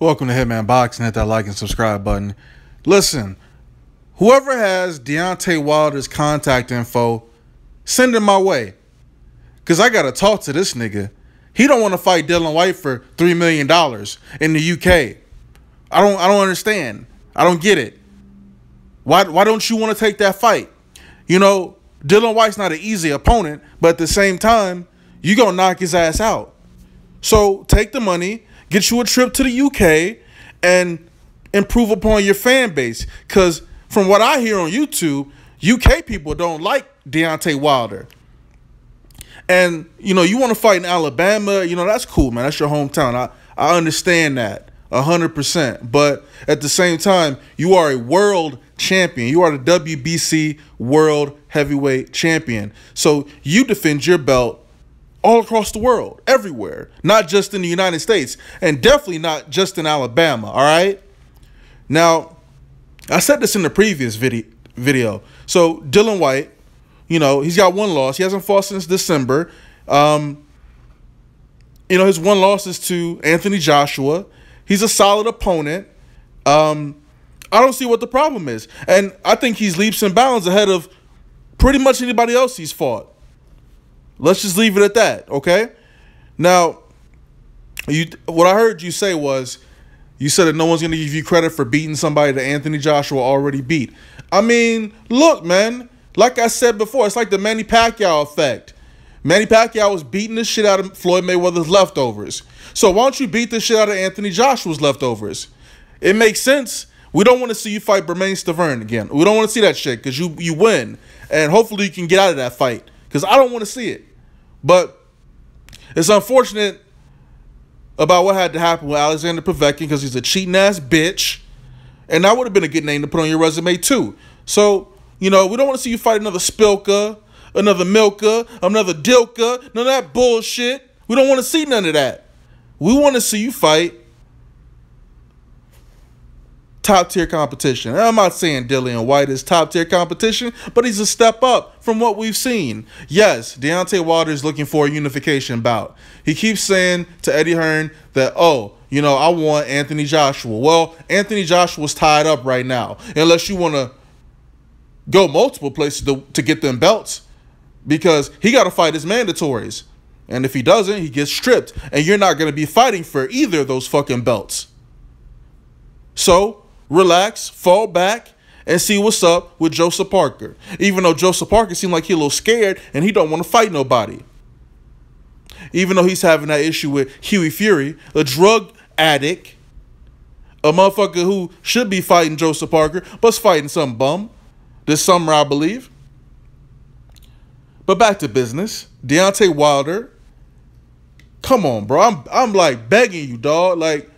Welcome to Hitman Boxing. Hit that like and subscribe button. Listen, whoever has Deontay Wilder's contact info, send him my way. Because I got to talk to this nigga. He don't want to fight Dillian Whyte for $3 million in the UK. I don't understand. I don't get it. Why don't you want to take that fight? You know, Dillian Whyte's not an easy opponent, but at the same time, you going to knock his ass out. So take the money, get you a trip to the UK, and improve upon your fan base. Because from what I hear on YouTube, UK people don't like Deontay Wilder. And, you know, you want to fight in Alabama, you know, that's cool, man. That's your hometown. I understand that 100%. But at the same time, you are a world champion. You are the WBC World Heavyweight Champion. So you defend your belt all across the world, everywhere, not just in the United States, and definitely not just in Alabama, all right? Now, I said this in the previous video. So Dillian Whyte, you know, he's got one loss. He hasn't fought since December. You know, his one loss is to Anthony Joshua. He's a solid opponent. I don't see what the problem is. And I think he's leaps and bounds ahead of pretty much anybody else he's fought. Let's just leave it at that, okay? Now, what I heard you say was, you said that no one's going to give you credit for beating somebody that Anthony Joshua already beat. I mean, look, man, like I said before, it's like the Manny Pacquiao effect. Manny Pacquiao was beating the shit out of Floyd Mayweather's leftovers. So why don't you beat the shit out of Anthony Joshua's leftovers? It makes sense. We don't want to see you fight Bermane Stiverne again. We don't want to see that shit because you win. And hopefully you can get out of that fight because I don't want to see it. But it's unfortunate about what had to happen with Alexander Povetkin because he's a cheating ass bitch. And that would have been a good name to put on your resume too. So, you know, we don't want to see you fight another Spilka, another Milka, another Dilka, none of that bullshit. We don't want to see none of that. We want to see you fight top tier competition. And I'm not saying Dillian Whyte is top tier competition, but he's a step up from what we've seen. Yes, Deontay Wilder is looking for a unification bout. He keeps saying to Eddie Hearn that, oh, you know, I want Anthony Joshua. Well, Anthony Joshua's tied up right now. Unless you want to go multiple places to get them belts, because he got to fight his mandatories. And if he doesn't, he gets stripped. And you're not going to be fighting for either of those fucking belts. So relax, fall back, and see what's up with Joseph Parker. Even though Joseph Parker seemed like he's a little scared and he don't want to fight nobody. Even though he's having that issue with Huey Fury, a drug addict, a motherfucker who should be fighting Joseph Parker, but's fighting some bum this summer, I believe. But back to business. Deontay Wilder, come on, bro. I'm like begging you, dog. Like,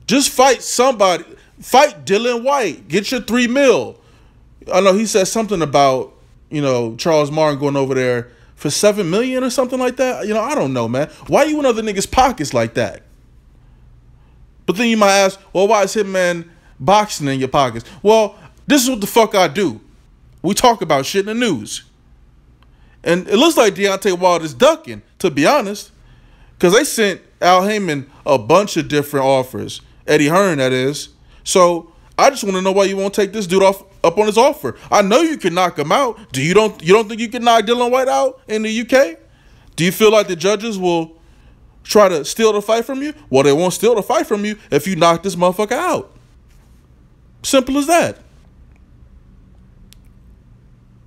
just fight somebody. Fight Dillian Whyte. Get your $3 million. I know he said something about, you know, Charles Martin going over there for $7 million or something like that. You know, I don't know, man. Why you in other niggas' pockets like that? But then you might ask, well, why is Hitman Boxing in your pockets? Well, this is what the fuck I do. We talk about shit in the news. And it looks like Deontay Wilder's ducking, to be honest. Because they sent Al Heyman a bunch of different offers. Eddie Hearn, that is. So I just want to know why you won't take this dude up on his offer. I know you can knock him out. You don't think you can knock Dillian Whyte out in the UK? Do you feel like the judges will try to steal the fight from you? Well, they won't steal the fight from you if you knock this motherfucker out. Simple as that.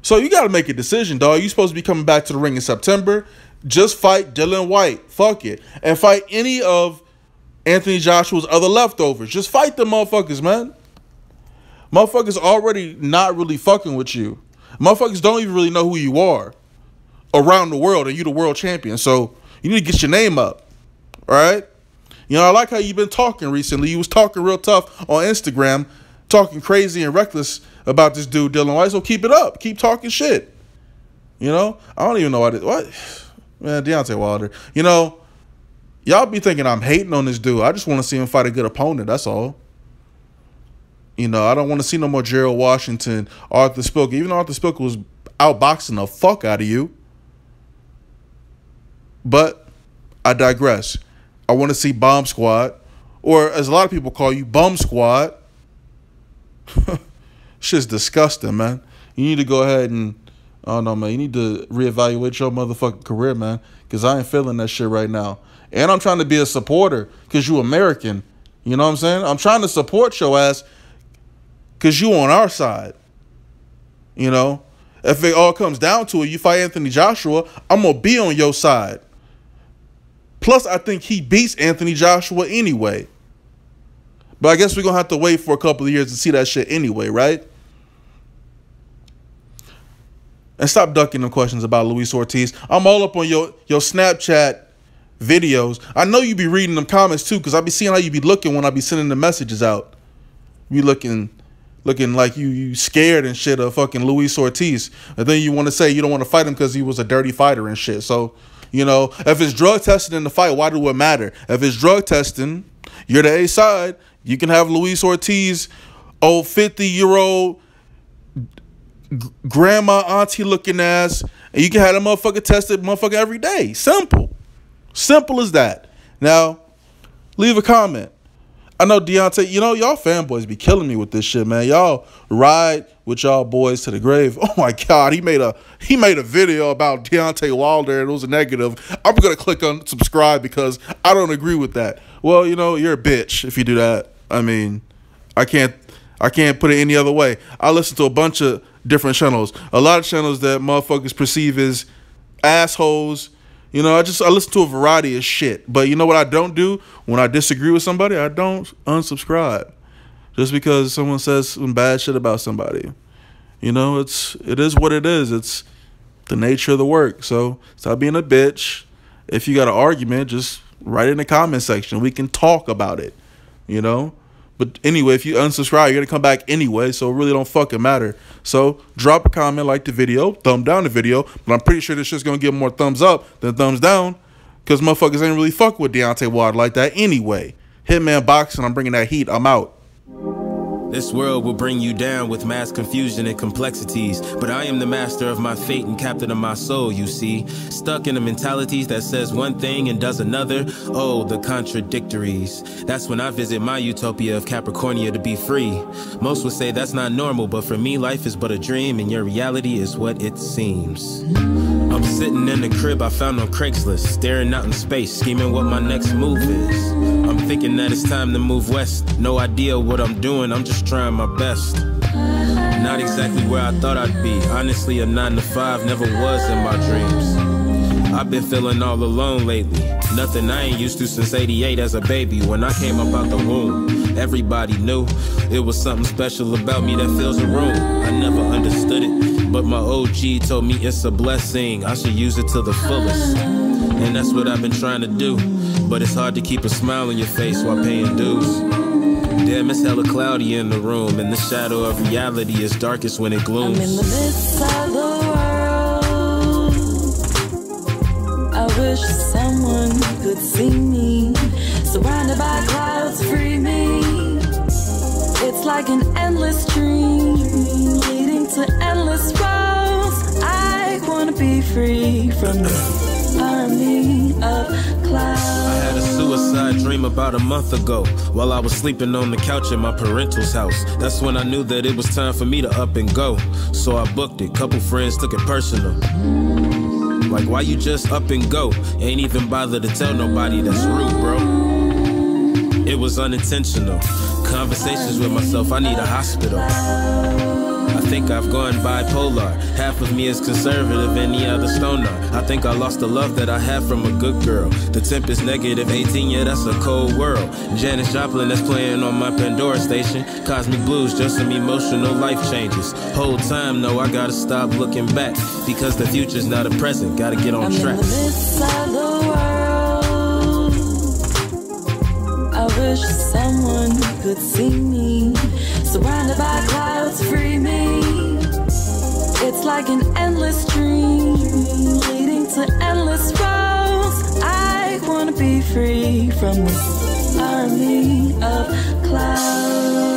So you got to make a decision, dog. You're supposed to be coming back to the ring in September. Just fight Dillian Whyte. Fuck it. And fight any of Anthony Joshua's other leftovers. Just fight the motherfuckers, man. Motherfuckers already not really fucking with you. Motherfuckers don't even really know who you are around the world, and you the world champion. So you need to get your name up. All right? You know, I like how you've been talking recently. You was talking real tough on Instagram, talking crazy and reckless about this dude, Dillian Whyte. So keep it up. Keep talking shit. You know? I don't even know what. Man, Deontay Wilder. You know, y'all be thinking I'm hating on this dude. I just want to see him fight a good opponent. That's all. You know, I don't want to see no more Gerald Washington, Arthur Spilka. Even though Arthur Spilka was outboxing the fuck out of you. But I digress. I want to see Bomb Squad or as a lot of people call you, bum squad. Shit's disgusting, man. You need to go ahead and, I don't know, man. You need to reevaluate your motherfucking career, man, because I ain't feeling that shit right now. And I'm trying to be a supporter because you American. You know what I'm saying? I'm trying to support your ass because you on our side. You know? If it all comes down to it, you fight Anthony Joshua, I'm going to be on your side. Plus, I think he beats Anthony Joshua anyway. But I guess we're going to have to wait for a couple of years to see that shit anyway, right? And stop ducking them questions about Luis Ortiz. I'm all up on your Snapchat videos. I know you be reading them comments too, because I be seeing how you be looking when I be sending the messages out. You looking like you scared and shit of fucking Luis Ortiz. And then you want to say you don't want to fight him because he was a dirty fighter and shit. So, you know, if it's drug testing in the fight, why do it matter? If it's drug testing, you're the A side. You can have Luis Ortiz, old 50-year-old grandma, auntie looking ass, and you can have that motherfucker tested every day. Simple. Simple as that. Now, leave a comment. I know Deontay, you know, y'all fanboys be killing me with this shit, man. Y'all ride with y'all boys to the grave. Oh my God, he made a video about Deontay Wilder and it was a negative. I'm gonna click on subscribe because I don't agree with that. Well, you know, you're a bitch if you do that. I mean, I can't put it any other way. I listen to a bunch of different channels. A lot of channels that motherfuckers perceive as assholes. You know, I listen to a variety of shit. But you know what I don't do? When I disagree with somebody, I don't unsubscribe. Just because someone says some bad shit about somebody. You know, it is what it is. It's the nature of the work. So stop being a bitch. If you got an argument, just write it in the comment section. We can talk about it. You know? But anyway, if you unsubscribe, you're going to come back anyway, so it really don't fucking matter. So drop a comment, like the video, thumb down the video, but I'm pretty sure this shit's going to get more thumbs up than thumbs down because motherfuckers ain't really fuck with Deontay Wilder like that anyway. Hitman Boxing, I'm bringing that heat. I'm out. This world will bring you down with mass confusion and complexities, but I am the master of my fate and captain of my soul, you see. Stuck in the mentalities that says one thing and does another, oh, the contradictories. That's when I visit my utopia of Capricornia to be free. Most would say that's not normal, but for me, life is but a dream, and your reality is what it seems. I'm sitting in the crib I found on Craigslist, staring out in space, scheming what my next move is. I'm thinking that it's time to move west. No idea what I'm doing, I'm just trying my best. Not exactly where I thought I'd be. Honestly, a 9 to 5 never was in my dreams. I've been feeling all alone lately. Nothing I ain't used to since '88 as a baby. When I came up out the womb, everybody knew it was something special about me that fills a room. I never understood it, but my OG told me it's a blessing. I should use it to the fullest. And that's what I've been trying to do. But it's hard to keep a smile on your face while paying dues. Damn, it's hella cloudy in the room, and the shadow of reality is darkest when it glooms. I'm in the midst of the world. I wish someone could see me. Surrounded by clouds, free me. It's like an endless dream, leading to endless roads. I wanna be free from this army of clouds. I had a suicide dream about a month ago, while I was sleeping on the couch at my parental's house. That's when I knew that it was time for me to up and go. So I booked it, couple friends took it personal. Like, why you just up and go? Ain't even bother to tell nobody, that's rude, bro. It was unintentional. Conversations with myself, I need a hospital. I think I've gone bipolar. Half of me is conservative and the other stoner. I think I lost the love that I had from a good girl. The temp is negative 18, yeah, that's a cold world. Janis Joplin that's playing on my Pandora station. Cosmic Blues, just some emotional life changes. Whole time, no, I gotta stop looking back, because the future's not a present, gotta get on track. I'm in the midst of the world. I wish someone could see me. Surrounded by clouds, free me. It's like an endless dream, leading to endless roads. I wanna be free from this army of clouds.